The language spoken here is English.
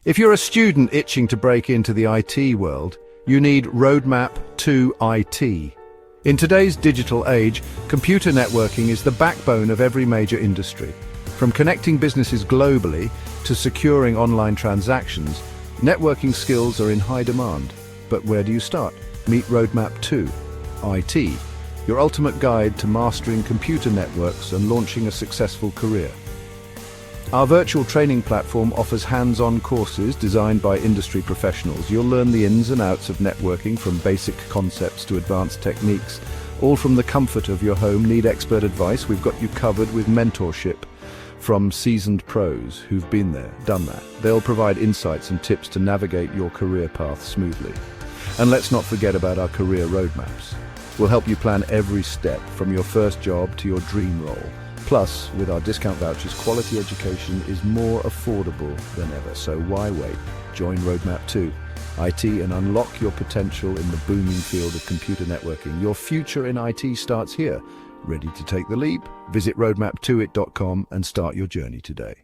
If you're a student itching to break into the IT world, you need Roadmap2IT. In today's digital age, computer networking is the backbone of every major industry. From connecting businesses globally to securing online transactions, networking skills are in high demand. But where do you start? Meet Roadmap2IT, your ultimate guide to mastering computer networks and launching a successful career. Our virtual training platform offers hands-on courses designed by industry professionals. You'll learn the ins and outs of networking, from basic concepts to advanced techniques, all from the comfort of your home. Need expert advice? We've got you covered with mentorship from seasoned pros who've been there, done that. They'll provide insights and tips to navigate your career path smoothly. And let's not forget about our career roadmaps. We'll help you plan every step from your first job to your dream role. Plus, with our discount vouchers, quality education is more affordable than ever. So why wait? Join Roadmap2IT and unlock your potential in the booming field of computer networking. Your future in IT starts here. Ready to take the leap? Visit roadmap2it.com and start your journey today.